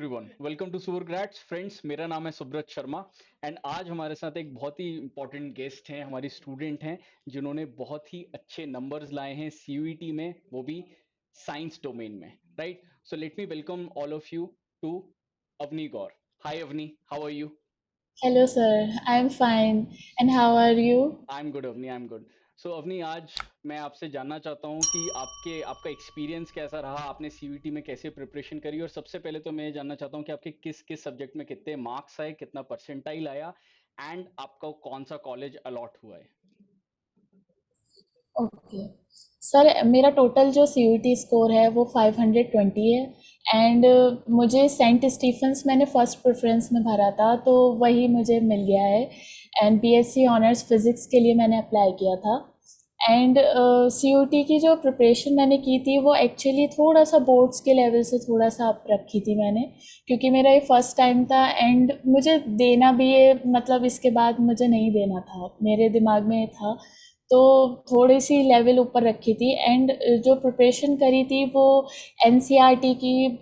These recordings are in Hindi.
Everyone, welcome to Supergrads friends. मेरा नाम है सुब्रत शर्मा एंड आज हमारे साथ एक बहुत ही इंपॉर्टेंट गेस्ट हैं, हमारी स्टूडेंट हैं जिन्होंने बहुत ही अच्छे नंबर्स लाए हैं सीयूईटी में, वो भी साइंस डोमेन में। Right, so let me welcome all of you to Avni Gaur. Hi Avni, how are you? Hello, sir. I'm fine. And how are you? I am good Avni, I am good. So Avni, आज मैं आपसे जानना चाहता हूँ कि आपका एक्सपीरियंस कैसा रहा, आपने सीयूईटी में कैसे प्रिपरेशन करी, और सबसे पहले तो मैं ये जानना चाहता हूँ कि आपके किस किस सब्जेक्ट में कितने मार्क्स आए, कितना परसेंटाइल आया, एंड आपका कौन सा कॉलेज अलॉट हुआ है। ओके सर, मेरा टोटल जो सीयूटी स्कोर है वो 520 है। एंड मुझे सेंट स्टीफंस मैंने फ़र्स्ट प्रेफरेंस में भरा था, तो वही मुझे मिल गया है। एंड बीएससी ऑनर्स फिज़िक्स के लिए मैंने अप्लाई किया था। एंड सीयूटी की जो प्रिपरेशन मैंने की थी वो एक्चुअली थोड़ा सा बोर्ड्स के लेवल से थोड़ा सा अप रखी थी मैंने, क्योंकि मेरा ये फर्स्ट टाइम था एंड मुझे देना भी ये मतलब इसके बाद मुझे नहीं देना था, मेरे दिमाग में ये था। तो थोड़ी सी लेवल ऊपर रखी थी। एंड जो प्रिपरेशन करी थी वो एनसीईआरटी की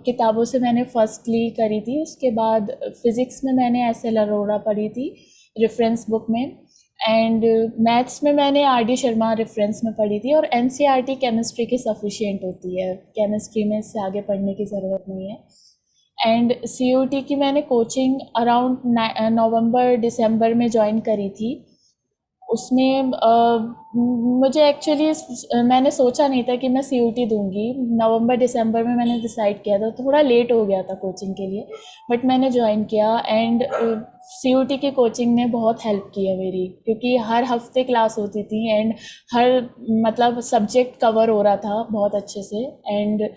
किताबों से मैंने फर्स्टली करी थी। उसके बाद फिज़िक्स में मैंने एस एल अरोड़ा पढ़ी थी रेफरेंस बुक में। एंड मैथ्स में मैंने आर डी शर्मा रेफरेंस में पढ़ी थी। और एनसीईआरटी केमिस्ट्री की सफिशिएंट होती है, केमिस्ट्री में इससे आगे पढ़ने की ज़रूरत नहीं है। एंड सीयूटी की मैंने कोचिंग अराउंड नवंबर दिसंबर में ज्वाइन करी थी। उसमें मुझे एक्चुअली मैंने सोचा नहीं था कि मैं सीयूटी दूंगी। नवंबर दिसंबर में मैंने डिसाइड किया था, थोड़ा लेट हो गया था कोचिंग के लिए, बट मैंने ज्वाइन किया। एंड सीयूटी की कोचिंग ने बहुत हेल्प की है मेरी, क्योंकि हर हफ्ते क्लास होती थी एंड हर मतलब सब्जेक्ट कवर हो रहा था बहुत अच्छे से। एंड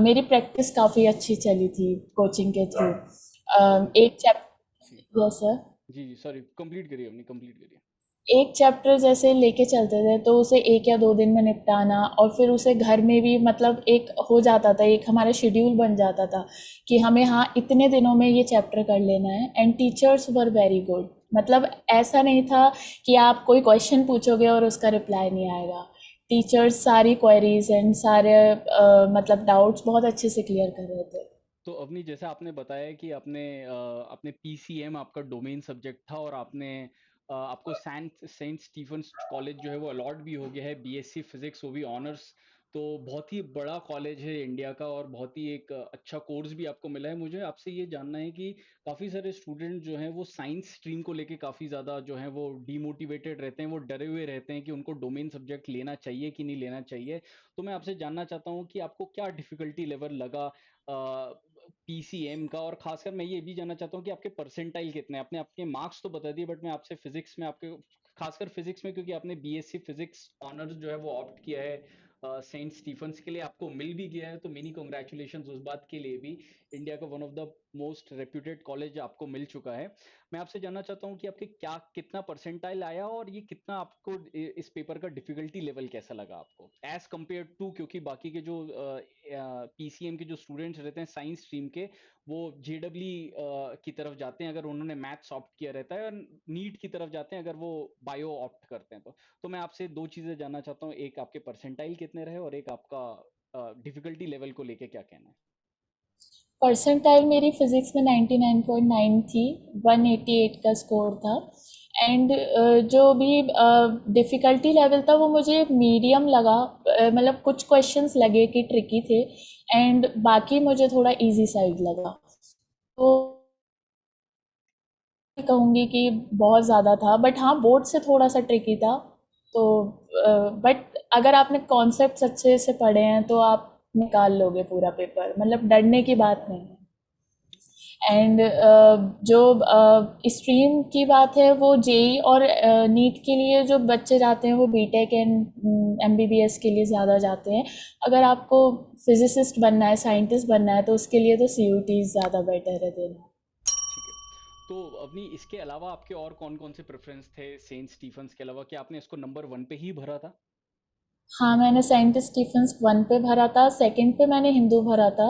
मेरी प्रैक्टिस काफ़ी अच्छी चली थी कोचिंग के थ्रू। एक जी चैप्टर, यस सर। जी जी, सॉरी, कंप्लीट करिए अपनी, कंप्लीट करिए। एक चैप्टर जैसे लेके चलते थे तो उसे 1 या 2 दिन में निपटाना, और फिर उसे घर में भी मतलब एक हो जाता था, एक हमारा शेड्यूल बन जाता था कि हमें हाँ इतने दिनों में ये चैप्टर कर लेना है। And teachers were very good, मतलब ऐसा नहीं था कि आप कोई क्वेश्चन पूछोगे और उसका रिप्लाई नहीं आएगा। टीचर्स सारी क्वेरीज एंड सारे मतलब डाउट्स बहुत अच्छे से क्लियर कर रहे थे। तो अवनी, जैसे आपने बताया कि आपने पीसीएम आपका डोमेन सब्जेक्ट था, और आपको सेंट सेंट स्टीफंस कॉलेज जो है वो अलॉट भी हो गया है, बीएससी फिजिक्स, वो भी ऑनर्स। तो बहुत ही बड़ा कॉलेज है इंडिया का, और बहुत ही एक अच्छा कोर्स भी आपको मिला है। मुझे आपसे ये जानना है कि काफ़ी सारे स्टूडेंट जो हैं वो साइंस स्ट्रीम को लेके काफ़ी ज़्यादा जो है वो डीमोटिवेटेड रहते हैं, वो डरे हुए रहते हैं कि उनको डोमेन सब्जेक्ट लेना चाहिए कि नहीं लेना चाहिए। तो मैं आपसे जानना चाहता हूँ कि आपको क्या डिफ़िकल्टी लेवल लगा पीसीएम का, और खासकर मैं ये भी जानना चाहता हूँ कि आपके परसेंटाइल कितने हैं। आपने आपके मार्क्स तो बता दिए, बट मैं आपसे फिजिक्स में आपके, खासकर फिजिक्स में, क्योंकि आपने बीएससी फिजिक्स ऑनर्स जो है वो ऑप्ट किया है सेंट स्टीफंस के लिए, आपको मिल भी गया है, तो मेनी कॉन्ग्रेचुलेशन उस बात के लिए भी। इंडिया का one of the most reputed college आपको मिल चुका है। मैं आपसे जानना चाहता हूँ कि आपके क्या कितना परसेंटाइल आया, और ये कितना आपको इस पेपर का डिफिकल्टी लेवल कैसा लगा आपको एज कम्पेयर टू, क्योंकि बाकी के जो पीसीएम के जो स्टूडेंट्स रहते हैं साइंस स्ट्रीम के, वो जेडब्ल्यू की तरफ जाते हैं अगर उन्होंने मैथ्स ऑप्ट किया रहता है, और नीट की तरफ जाते हैं अगर वो बायो ऑप्ट करते हैं। तो मैं आपसे दो चीजें जानना चाहता हूँ, एक आपके परसेंटाइल कितने रहे, और एक आपका डिफिकल्टी लेवल को लेके क्या कहना है। परसेंटाइल मेरी फिज़िक्स में 99.9 थी, 188 का स्कोर था। एंड जो भी डिफ़िकल्टी लेवल था वो मुझे मीडियम लगा। मतलब कुछ क्वेश्चंस लगे कि ट्रिकी थे, एंड बाकी मुझे थोड़ा इजी साइड लगा। तो कहूँगी कि बहुत ज़्यादा था, बट हाँ बोर्ड से थोड़ा सा ट्रिकी था। तो बट अगर आपने कॉन्सेप्ट्स अच्छे से पढ़े हैं तो आप निकाल लोगे पूरा पेपर, मतलब डरने की बात नहीं है। एंड जो स्ट्रीम की बात है वो जेई और नीट के लिए जो बच्चे जाते हैं वो बीटेक एंड एमबीबीएस के लिए ज़्यादा जाते हैं। अगर आपको फिजिसिस्ट बनना है, साइंटिस्ट बनना है, तो उसके लिए तो सीयूटी ज़्यादा बेटर है देना। ठीक है। तो अभी इसके अलावा आपके और कौन कौन से प्रेफरेंस थे सेंट स्टीफंस के अलावा, क्या आपने इसको नंबर वन पे ही भरा था? हाँ, मैंने सेंट स्टीफंस वन पे भरा था, सेकंड पे मैंने हिंदू भरा था।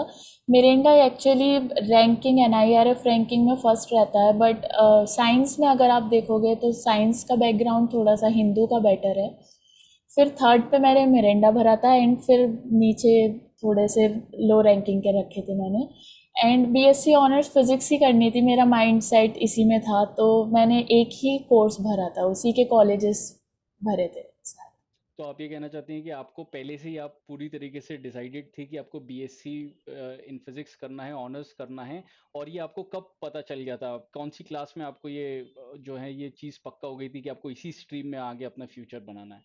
Miranda actually ranking NIRF ranking में फर्स्ट रहता है, बट साइंस में अगर आप देखोगे तो साइंस का बैकग्राउंड थोड़ा सा हिंदू का बेटर है। फिर थर्ड पे मैंने मिरेंडा भरा था, एंड फिर नीचे थोड़े से लो रैंकिंग के रखे थे मैंने। एंड बीएससी ऑनर्स फिजिक्स ही करनी थी, मेरा माइंड सेट इसी में था, तो मैंने एक ही कोर्स भरा था, उसी के कॉलेजेस भरे थे सारे। तो आप ये कहना चाहते हैं कि आपको पहले से ही आप पूरी तरीके से डिसाइडेड थे कि आपको बीएससी इन फिजिक्स करना है, ऑनर्स करना है, और ये आपको कब पता चल गया था? कौन सी क्लास में आपको ये जो है ये चीज़ पक्का हो गई थी कि आपको इसी स्ट्रीम में आगे अपना फ्यूचर बनाना है?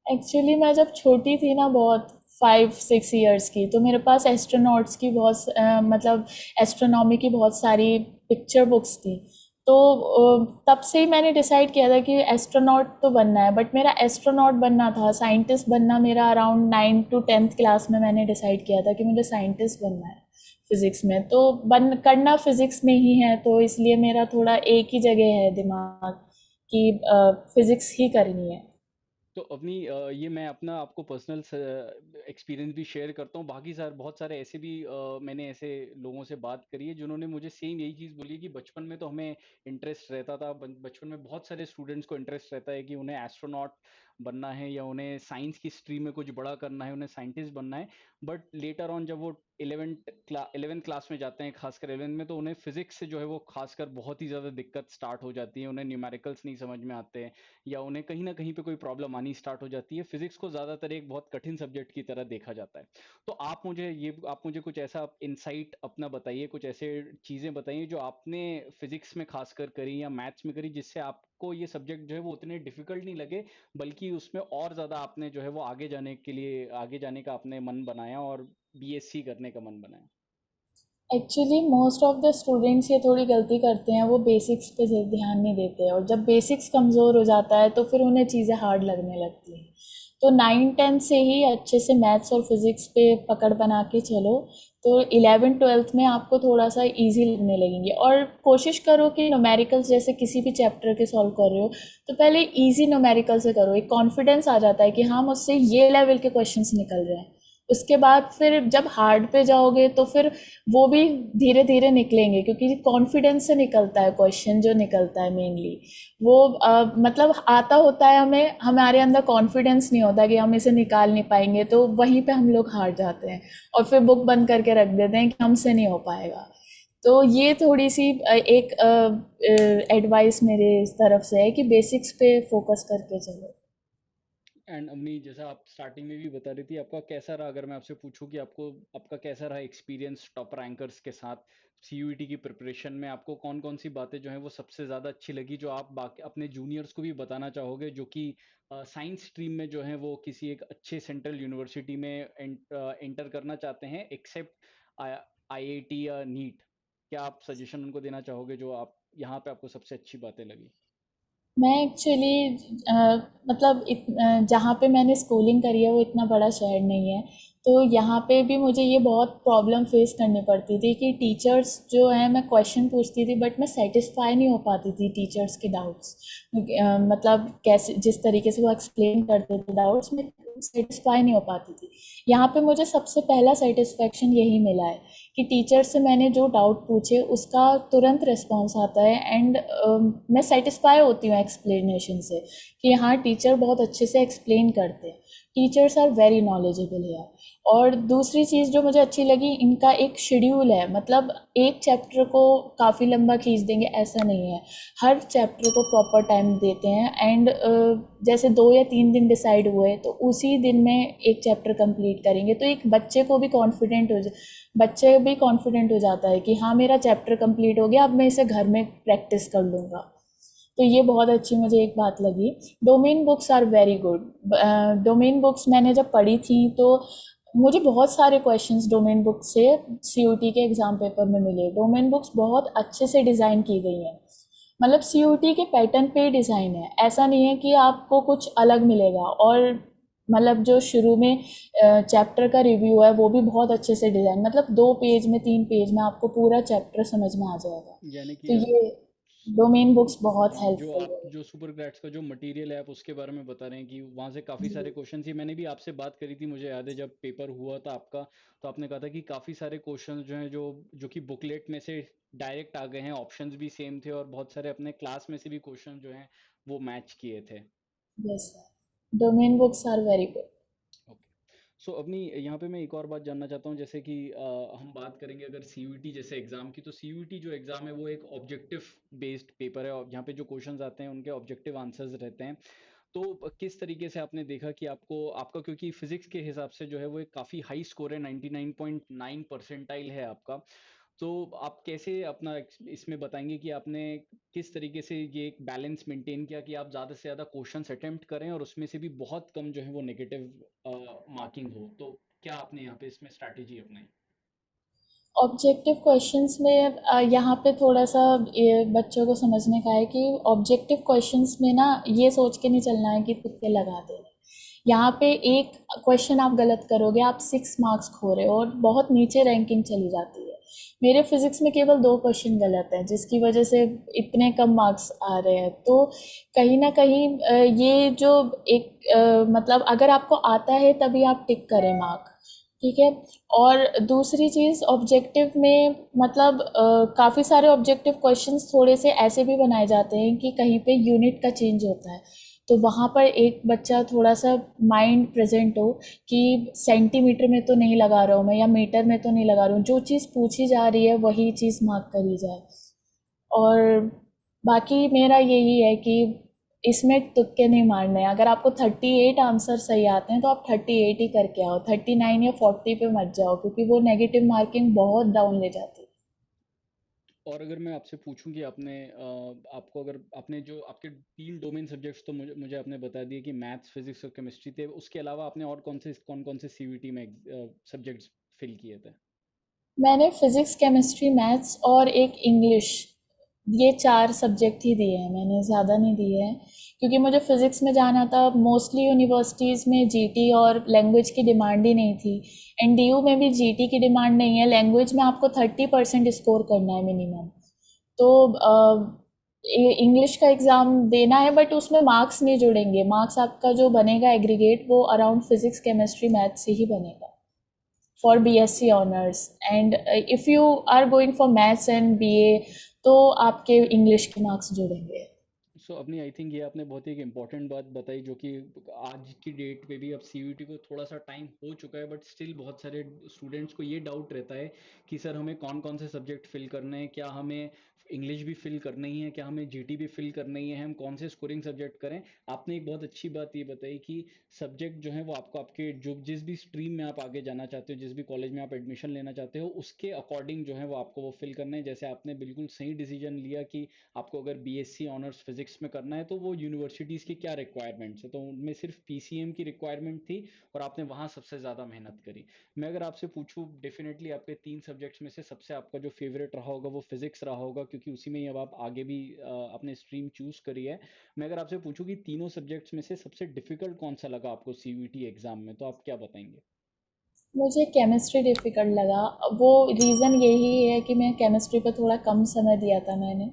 एक्चुअली मैं जब छोटी थी ना, बहुत 5-6 इयर्स की, तो मेरे पास एस्ट्रोनॉट्स की बहुत मतलब एस्ट्रोनॉमी की बहुत सारी पिक्चर बुक्स थी। तो तब से ही मैंने डिसाइड किया था कि एस्ट्रोनॉट तो बनना है, बट मेरा एस्ट्रोनॉट बनना था, साइंटिस्ट बनना मेरा अराउंड 9 to 10th क्लास में मैंने डिसाइड किया था कि मुझे साइंटिस्ट बनना है फिज़िक्स में। तो बन करना फिज़िक्स में ही है, तो इसलिए मेरा थोड़ा एक ही जगह है दिमाग कि फिज़िक्स ही करनी है। तो अपनी ये मैं अपना आपको पर्सनल एक्सपीरियंस भी शेयर करता हूँ। बाकी सारे बहुत सारे ऐसे भी मैंने ऐसे लोगों से बात करी है जिन्होंने मुझे सेम यही चीज़ बोली है कि बचपन में तो हमें इंटरेस्ट रहता था। बचपन में बहुत सारे स्टूडेंट्स को इंटरेस्ट रहता है कि उन्हें एस्ट्रोनॉट बनना है या उन्हें साइंस की स्ट्रीम में कुछ बड़ा करना है, उन्हें साइंटिस्ट बनना है। बट लेटर ऑन जब वो 11th क्लास में जाते हैं, खासकर 11th में, तो उन्हें फिजिक्स से जो है वो खासकर बहुत ही ज़्यादा दिक्कत स्टार्ट हो जाती है। उन्हें न्यूमेरिकल्स नहीं समझ में आते हैं या उन्हें कहीं ना कहीं पे कोई प्रॉब्लम आनी स्टार्ट हो जाती है। फिजिक्स को ज़्यादातर एक बहुत कठिन सब्जेक्ट की तरह देखा जाता है। तो आप मुझे कुछ ऐसा इंसाइट अपना बताइए, कुछ ऐसे चीज़ें बताइए जो आपने फिजिक्स में खासकर करी या मैथ्स में करी, जिससे आपको ये सब्जेक्ट जो है वो उतने डिफिकल्ट नहीं लगे, बल्कि उसमें और ज़्यादा आपने जो है वो आगे जाने के लिए, आगे जाने का आपने मन बनाया और बीएससी करने का मन बनाया। Actually most of the students ये थोड़ी गलती करते हैं, वो बेसिक्स पे ध्यान नहीं देते हैं, और जब बेसिक्स कमज़ोर हो जाता है तो फिर उन्हें चीज़ें हार्ड लगने लगती हैं। तो 9-10 से ही अच्छे से मैथ्स और फिज़िक्स पे पकड़ बना के चलो, तो 11-12th में आपको थोड़ा सा इजी लगने लगेंगे। और कोशिश करो कि न्यूमेरिकल्स जैसे किसी भी चैप्टर के सॉल्व कर रहे हो, तो पहले इजी न्यूमेरिकल से करो, एक कॉन्फिडेंस आ जाता है कि हाँ मुझसे ये लेवल के क्वेश्चंस निकल रहे हैं। उसके बाद फिर जब हार्ड पे जाओगे तो फिर वो भी धीरे धीरे निकलेंगे, क्योंकि कॉन्फिडेंस से निकलता है क्वेश्चन, जो निकलता है मेनली वो मतलब आता होता है हमें, हमारे अंदर कॉन्फिडेंस नहीं होता कि हम इसे निकाल नहीं पाएंगे, तो वहीं पे हम लोग हार जाते हैं और फिर बुक बंद करके रख देते हैं कि हमसे नहीं हो पाएगा। तो ये थोड़ी सी एक एडवाइस मेरे इस तरफ से है कि बेसिक्स पे फोकस करके चलो। एंड अवनी, जैसा आप स्टार्टिंग में भी बता रही थी, आपका कैसा रहा, अगर मैं आपसे पूछूं कि आपको आपका कैसा रहा एक्सपीरियंस टॉप रैंकर्स के साथ सीयूईटी की प्रिपरेशन में, आपको कौन कौन सी बातें जो हैं वो सबसे ज़्यादा अच्छी लगी, जो आप बाकी अपने जूनियर्स को भी बताना चाहोगे जो कि साइंस स्ट्रीम में जो हैं वो किसी एक अच्छे सेंट्रल यूनिवर्सिटी में एंटर करना चाहते हैं, एक्सेप्ट आईआईटी या नीट? क्या आप सजेशन उनको देना चाहोगे जो आप यहाँ पे आपको सबसे अच्छी बातें लगी? मैं एक्चुअली मतलब जहाँ पे मैंने स्कूलिंग करी है वो इतना बड़ा शहर नहीं है, तो यहाँ पे भी मुझे ये बहुत प्रॉब्लम फेस करनी पड़ती थी कि टीचर्स जो हैं, मैं क्वेश्चन पूछती थी बट मैं सेटिस्फाई नहीं हो पाती थी टीचर्स के डाउट्स। मतलब कैसे जिस तरीके से वो एक्सप्लेन करते थे डाउट्स, में सेटिस्फाई नहीं हो पाती थी। यहाँ पे मुझे सबसे पहला सेटिस्फेक्शन यही मिला है कि टीचर से मैंने जो डाउट पूछे उसका तुरंत रिस्पॉन्स आता है, एंड मैं सेटिस्फाई होती हूँ एक्सप्लेनेशन से कि हाँ टीचर बहुत अच्छे से एक्सप्लेन करते हैं। टीचर्स आर वेरी नॉलेजेबल है। और दूसरी चीज़ जो मुझे अच्छी लगी, इनका एक शेड्यूल है, मतलब एक चैप्टर को काफ़ी लंबा खींच देंगे ऐसा नहीं है, हर चैप्टर को प्रॉपर टाइम देते हैं। एंड जैसे 2 या 3 दिन डिसाइड हुए तो उसी दिन में एक चैप्टर कंप्लीट करेंगे, तो एक बच्चे भी कॉन्फिडेंट हो जाता है कि हाँ मेरा चैप्टर कंप्लीट हो गया, अब मैं इसे घर में प्रैक्टिस कर लूँगा। तो ये बहुत अच्छी मुझे एक बात लगी। Domain books are very good. Domain books मैंने जब पढ़ी थी तो मुझे बहुत सारे क्वेश्चंस डोमेन बुक से सीयूटी के एग्ज़ाम पेपर में मिले। डोमेन बुक्स बहुत अच्छे से डिज़ाइन की गई हैं, मतलब सीयूटी के पैटर्न पे डिज़ाइन है, ऐसा नहीं है कि आपको कुछ अलग मिलेगा। और मतलब जो शुरू में चैप्टर का रिव्यू है वो भी बहुत अच्छे से डिज़ाइन, मतलब 2 पेज में 3 पेज में आपको पूरा चैप्टर समझ में आ जाएगा। यानी कि तो ये डोमेन बुक्स बहुत जी, जो हेल्पफुल आप है। जो सुपर ग्रेड्स का जो मटेरियल है आप उसके बारे में बता रहे हैं कि वहाँ से काफ़ी सारे क्वेश्चन थी। मैंने भी आपसे बात करी थी, मुझे याद है जब पेपर हुआ था आपका, तो आपने कहा था कि काफ़ी सारे क्वेश्चन जो हैं जो जो कि बुकलेट में से डायरेक्ट आ गए हैं, ऑप्शंस भी सेम थे और बहुत सारे अपने क्लास में से भी क्वेश्चन जो हैं वो मैच किए थे। Yes sir, domain books are very good. Okay. So अपनी यहाँ पे मैं एक और बात जानना चाहता हूँ, जैसे कि हम बात करेंगे अगर सीयूईटी जैसे एग्जाम की, तो सीयूईटी जो एग्जाम है वो एक ऑब्जेक्टिव बेस्ड पेपर है, और यहाँ पे जो क्वेश्चंस आते हैं उनके ऑब्जेक्टिव आंसर्स रहते हैं। तो किस तरीके से आपने देखा कि आपको आपका, क्योंकि फिजिक्स के हिसाब से जो है वो एक काफ़ी हाई स्कोर है, 99.9 परसेंटाइल है आपका। तो आप कैसे अपना इसमें बताएंगे कि आपने किस तरीके से ये एक बैलेंस मेंटेन किया कि आप ज़्यादा से ज़्यादा क्वेश्चंस अटेम्प्ट करें और उसमें से भी बहुत कम जो है वो नेगेटिव मार्किंग हो, तो क्या आपने यहाँ पे इसमें स्ट्रैटेजी अपनाई? ऑब्जेक्टिव क्वेश्चंस में यहाँ पे थोड़ा सा ये बच्चों को समझने का है कि ऑब्जेक्टिव क्वेश्चंस में ना ये सोच के नहीं चलना है कि तुक्के लगा दे। यहाँ पे एक क्वेश्चन आप गलत करोगे, आप 6 मार्क्स खो रहे हो और बहुत नीचे रैंकिंग चली जाती है। मेरे फिजिक्स में केवल 2 क्वेश्चन गलत हैं जिसकी वजह से इतने कम मार्क्स आ रहे हैं। तो कहीं ना कहीं ये जो एक मतलब अगर आपको आता है तभी आप टिक करें मार्क, ठीक है। और दूसरी चीज़ ऑब्जेक्टिव में मतलब काफ़ी सारे ऑब्जेक्टिव क्वेश्चंस थोड़े से ऐसे भी बनाए जाते हैं कि कहीं पे यूनिट का चेंज होता है, तो वहाँ पर एक बच्चा थोड़ा सा माइंड प्रेजेंट हो कि सेंटीमीटर में तो नहीं लगा रहा हूँ मैं या मीटर में तो नहीं लगा रहा हूँ, जो चीज़ पूछी जा रही है वही चीज़ मार्क करी जाए। और बाकी मेरा यही है कि इसमें तुक्के नहीं मारने हैं। अगर आपको 38 आंसर सही आते हैं तो आप 38 ही करके आओ, 39 या 40 पे मत जाओ क्योंकि वो नेगेटिव मार्किंग बहुत डाउन ले जाती है। और अगर मैं आपसे पूछूं कि आपने आपको, अगर आपने जो आपके तीन डोमेन सब्जेक्ट्स, तो मुझे मुझे आपने बता दिया कि मैथ्स, फिजिक्स और केमिस्ट्री थे, उसके अलावा आपने और कौन कौन से सीवीटी में सब्जेक्ट्स फिल किए थे? मैंने फिजिक्स, केमिस्ट्री, मैथ्स और एक इंग्लिश, ये 4 सब्जेक्ट ही दिए हैं मैंने, ज़्यादा नहीं दिए हैं क्योंकि मुझे फ़िज़िक्स में जाना था। मोस्टली यूनिवर्सिटीज़ में जीटी और लैंग्वेज की डिमांड ही नहीं थी। एनडीयू में भी जीटी की डिमांड नहीं है, लैंग्वेज में आपको 30% स्कोर करना है मिनिमम। तो इंग्लिश का एग्ज़ाम देना है बट उसमें मार्क्स नहीं जुड़ेंगे, मार्क्स आपका जो बनेगा एग्रीगेट वो अराउंड फिजिक्स, केमिस्ट्री, मैथ से ही बनेगा for BSc honors, and if you are going for maths and BA तो आपके इंग्लिश के मार्क्स जुड़ेंगे। सो अपनी आई थिंक ये आपने बहुत ही एक इम्पॉर्टेंट बात बताई, जो कि आज की डेट पे भी अब सीयूईटी को थोड़ा सा टाइम हो चुका है, बट स्टिल बहुत सारे स्टूडेंट्स को ये डाउट रहता है कि सर हमें कौन कौन से सब्जेक्ट फिल करने हैं, क्या हमें इंग्लिश भी फिल करनी है, क्या हमें जीटी भी फिल करनी है, हम कौन से स्कोरिंग सब्जेक्ट करें। आपने एक बहुत अच्छी बात ये बताई कि सब्जेक्ट जो है वो आपको आपके जो जिस भी स्ट्रीम में आप आगे जाना चाहते हो, जिस भी कॉलेज में आप एडमिशन लेना चाहते हो, उसके अकॉर्डिंग जो है वो आपको वो फिल करना है। जैसे आपने बिल्कुल सही डिसीजन लिया कि आपको अगर बीएससी ऑनर्स फिजिक्स में करना है तो वो यूनिवर्सिटीज़ की क्या रिक्वायरमेंट्स है, तो उनमें सिर्फ पीसीएम की रिक्वायरमेंट थी और आपने वहाँ सबसे ज़्यादा मेहनत करी। मैं अगर आपसे पूछूं, डेफिनेटली आपके तीन सब्जेक्ट्स में से सबसे आपका जो फेवरेट रहा होगा वो फिजिक्स रहा होगा, क्योंकि उसी में ही अब आप आगे भी अपने स्ट्रीम चूज करी है। मैं अगर आपसे पूछूं कि तीनों सब्जेक्ट्स में से सबसे डिफिकल्ट कौन सा लगा आपको सीयूईटी एग्जाम में, तो आप क्या बताएंगे? मुझे केमिस्ट्री डिफ़िकल्ट लगा। वो रीज़न यही है कि मैं केमिस्ट्री पे थोड़ा कम समय दिया था मैंने,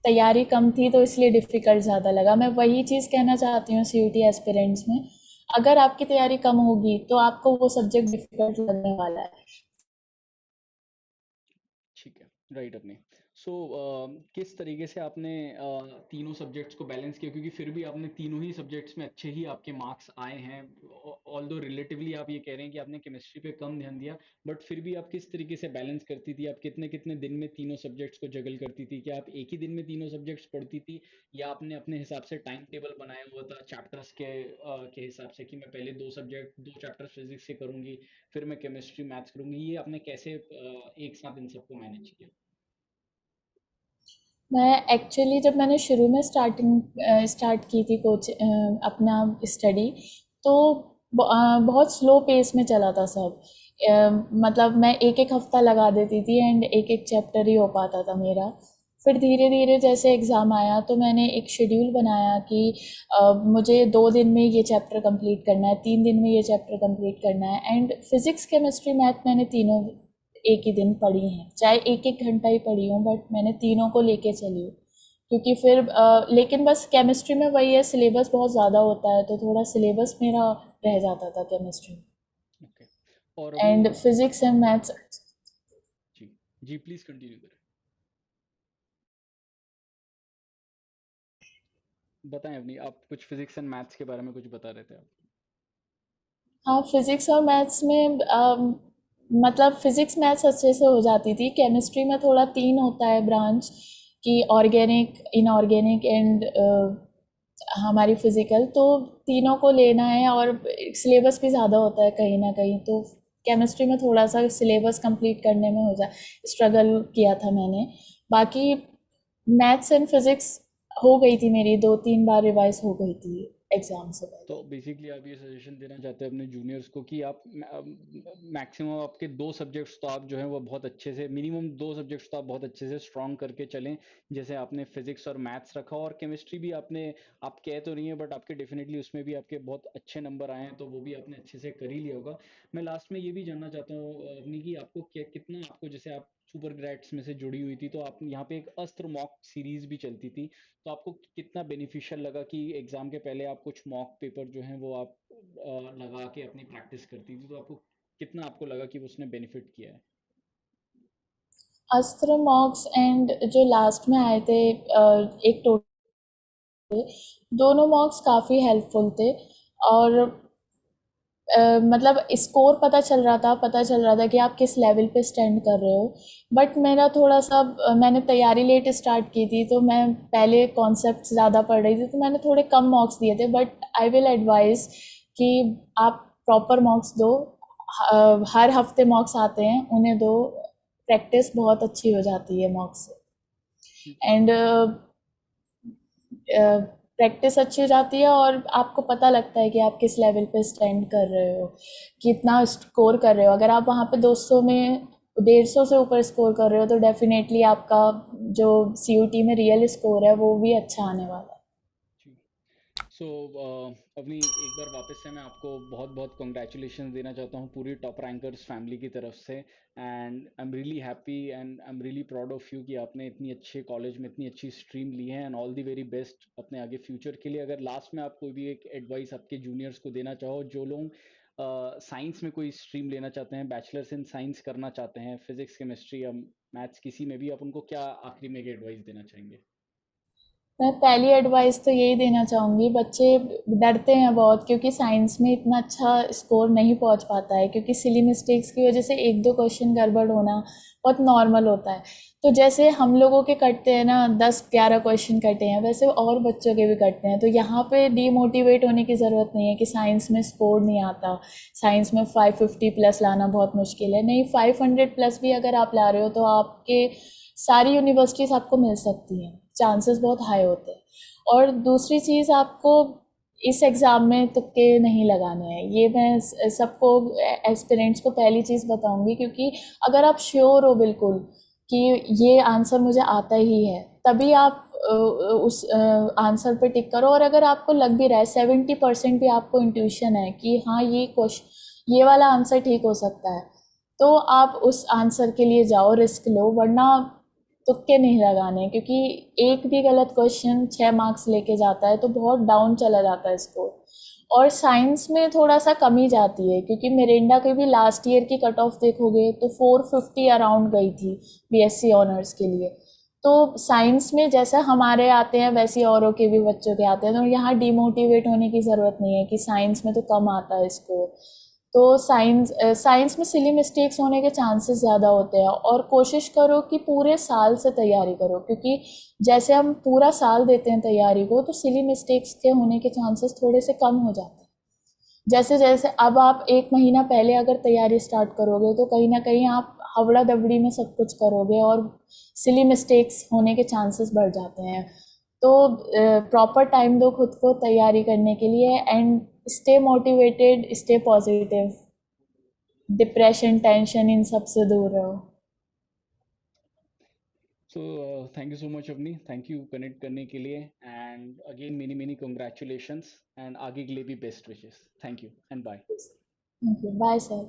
तैयारी कम थी तो इसलिए डिफ़िकल्ट ज़्यादा लगा। मैं वही चीज़ कहना चाहती हूँ सीयूईटी एस्पिरेंट्स में, अगर आपकी तैयारी कम होगी तो आपको वो सब्जेक्ट डिफ़िकल्ट लगने वाला है। ठीक है, राइट अपने। सो किस तरीके से आपने तीनों सब्जेक्ट्स को बैलेंस किया, क्योंकि फिर भी आपने तीनों ही सब्जेक्ट्स में अच्छे ही आपके मार्क्स आए हैं। ऑल दो रिलेटिवली आप ये कह रहे हैं कि आपने केमिस्ट्री पे कम ध्यान दिया, बट फिर भी आप किस तरीके से बैलेंस करती थी, आप कितने कितने दिन में तीनों सब्जेक्ट्स को जगल करती थी, क्या आप एक ही दिन में तीनों सब्जेक्ट्स पढ़ती थी, या आपने अपने हिसाब से टाइम टेबल बनाया हुआ था चैप्टर्स के हिसाब से कि मैं पहले दो चैप्टर्स फिजिक्स के करूंगी, फिर मैं केमिस्ट्री मैथ्स करूंगी, ये आपने कैसे एक साथ इन सबको मैनेज किया? मैं एक्चुअली जब मैंने शुरू में स्टार्ट की थी अपना स्टडी, तो बहुत स्लो पेस में चला था सब। मतलब मैं एक एक हफ्ता लगा देती थी एंड एक एक चैप्टर ही हो पाता था मेरा। फिर धीरे धीरे जैसे एग्ज़ाम आया तो मैंने एक शेड्यूल बनाया कि मुझे 2 दिन में ये चैप्टर कंप्लीट करना है, 3 दिन में ये चैप्टर कंप्लीट करना है। एंड फिज़िक्स, केमिस्ट्री, मैथ मैंने तीनों एक ही दिन पढ़ी हैं, चाहे एक एक घंटा ही पढ़ी हूँ बट मैंने तीनों को लेके चली हूँ। क्योंकि फिर लेकिन बस केमिस्ट्री में वही है, सिलेबस बहुत ज़्यादा होता है तो थोड़ा सिलेबस मेरा रह जाता था केमिस्ट्री में। ओके। और अपनी एंड फिजिक्स एंड मैथ्स। जी, जी प्लीज कंटिन्यू करें। बताएं अपनी, आप कुछ फिजिक्स एंड मैथ्स के बारे में कुछ बता रहे थे आप। हाँ, फिज़िक्स और मैथ्स में मतलब फिज़िक्स मैथ्स अच्छे से हो जाती थी। केमिस्ट्री में थोड़ा 3 होता है ब्रांच, कि ऑर्गेनिक, इनऑर्गेनिक एंड हमारी फिज़िकल, तो तीनों को लेना है और सिलेबस भी ज़्यादा होता है कहीं न कहीं, तो केमिस्ट्री में थोड़ा-सा सिलेबस कंप्लीट करने में हो जा स्ट्रगल किया था मैंने। बाकी मैथ्स एंड फिज़िक्स हो गई थी मेरी, 2-3 बार रिवाइज़ हो गई थी एग्ज़ाम से पहले। तो बेसिकली आप ये सजेशन देना चाहते हैं अपने जूनियर्स को कि आप मैक्सिमम आपके 2 सब्जेक्ट्स तो आप जो है वो बहुत अच्छे से, मिनिमम 2 सब्जेक्ट्स तो आप बहुत अच्छे से स्ट्रॉन्ग करके चलें। जैसे आपने फिजिक्स और मैथ्स रखा और केमिस्ट्री भी आपने, आप कह तो नहीं है बट आपके डेफिनेटली उसमें भी आपके बहुत अच्छे नंबर आए हैं, तो वो भी आपने अच्छे से कर ही लिया होगा। मैं लास्ट में ये भी जानना चाहता हूँ अपनी, कि आपको कितना, आपको जैसे आप सुपर ग्रेड्स में से जुड़ी हुई थी, तो आप यहाँ पे एक अस्त्र मॉक सीरीज भी चलती थी, तो आपको कितना बेनिफिशियल लगा कि एग्जाम के पहले आप कुछ मॉक पेपर जो हैं वो आप लगा के अपनी प्रैक्टिस करती थी, तो आपको कितना, आपको लगा कि उसने बेनिफिट किया है? अस्त्र मॉक्स एंड जो लास्ट में आए थे, एक टोटल, दोनों मॉक्स काफ़ी हेल्पफुल थे। और मतलब स्कोर पता चल रहा था कि आप किस लेवल पे स्टैंड कर रहे हो। बट मेरा थोड़ा सा मैंने तैयारी लेट स्टार्ट की थी, तो मैं पहले कॉन्सेप्ट ज़्यादा पढ़ रही थी, तो मैंने थोड़े कम मॉक्स दिए थे। बट आई विल एडवाइस कि आप प्रॉपर मॉक्स दो। हर हफ्ते मॉक्स आते हैं, उन्हें दो। प्रैक्टिस बहुत अच्छी हो जाती है मॉक्स से। एंड प्रैक्टिस अच्छी हो जाती है और आपको पता लगता है कि आप किस लेवल पे स्टैंड कर रहे हो, कितना स्कोर कर रहे हो। अगर आप वहाँ पे 200 में 150 से ऊपर स्कोर कर रहे हो, तो डेफिनेटली आपका जो सीयूटी में रियल स्कोर है वो भी अच्छा आने वाला है। सो अपनी एक बार वापस से मैं आपको बहुत बहुत कॉन्ग्रेचुलेशन देना चाहता हूँ पूरी टॉप रैंकर्स फैमिली की तरफ से, and I am really happy and I am really proud of you कि आपने इतनी अच्छे कॉलेज में इतनी अच्छी स्ट्रीम ली है, and all the very best अपने आगे फ्यूचर के लिए। अगर लास्ट में आप कोई भी एक एडवाइस आपके जूनियर्स को देना चाहो, जो लोग साइंस में कोई स्ट्रीम लेना चाहते हैं, बैचलर्स इन साइंस करना चाहते हैं, फिजिक्स केमिस्ट्री या मैथ्स किसी में भी, आप उनको क्या आखिरी में एक एडवाइस देना चाहेंगे? मैं पहली एडवाइस तो यही देना चाहूँगी, बच्चे डरते हैं बहुत क्योंकि साइंस में इतना अच्छा स्कोर नहीं पहुँच पाता है, क्योंकि सिली मिस्टेक्स की वजह से एक दो क्वेश्चन गड़बड़ होना बहुत नॉर्मल होता है। तो जैसे हम लोगों के कटते हैं ना, 10-11 क्वेश्चन कटे हैं, वैसे और बच्चों के भी कटते हैं। तो यहाँ पे डीमोटिवेट होने की ज़रूरत नहीं है कि साइंस में स्कोर नहीं आता, साइंस में 550 प्लस लाना बहुत मुश्किल है। नहीं, 500 प्लस भी अगर आप ला रहे हो तो आपके सारी यूनिवर्सिटीज़ आपको मिल सकती हैं, चांसेस बहुत हाई होते हैं। और दूसरी चीज़, आपको इस एग्ज़ाम में तुक्के नहीं लगाने हैं, ये मैं सबको, एस्पिरेंट्स को पहली चीज़ बताऊंगी। क्योंकि अगर आप श्योर हो बिल्कुल कि ये आंसर मुझे आता ही है, तभी आप उस आंसर पे टिक करो। और अगर आपको लग भी रहा है, 70% भी आपको इंट्यूशन है कि हाँ, ये क्वेश्चन, ये वाला आंसर ठीक हो सकता है, तो आप उस आंसर के लिए जाओ, रिस्क लो। वरना तुक्के नहीं लगाने, क्योंकि एक भी गलत क्वेश्चन 6 मार्क्स लेके जाता है, तो बहुत डाउन चला जाता है स्कोर। और साइंस में थोड़ा सा कमी जाती है, क्योंकि मिरिंडा के भी लास्ट ईयर की कट ऑफ देखोगे तो 450 अराउंड गई थी बीएससी ऑनर्स के लिए। तो साइंस में जैसा हमारे आते हैं वैसे औरों के भी बच्चों के आते हैं, तो यहाँ डिमोटिवेट होने की ज़रूरत नहीं है कि साइंस में तो कम आता है स्कोर। तो साइंस में सिली मिस्टेक्स होने के चांसेस ज़्यादा होते हैं। और कोशिश करो कि पूरे साल से तैयारी करो, क्योंकि जैसे हम पूरा साल देते हैं तैयारी को, तो सिली मिस्टेक्स के होने के चांसेस थोड़े से कम हो जाते हैं। जैसे जैसे अब आप 1 महीना पहले अगर तैयारी स्टार्ट करोगे, तो कहीं ना कहीं आप हवड़ा दबड़ी में सब कुछ करोगे और सिली मिस्टेक्स होने के चांसेस बढ़ जाते हैं। तो प्रॉपर टाइम दो खुद को तैयारी करने के लिए, and stay motivated, stay positive, depression, tension, इन सब से दूर रहो। So thank you so much Avni, thank you connect करने के लिए, and again many many congratulations, and आगे के लिए भी best wishes. Thank you and bye. Thank you, bye sir.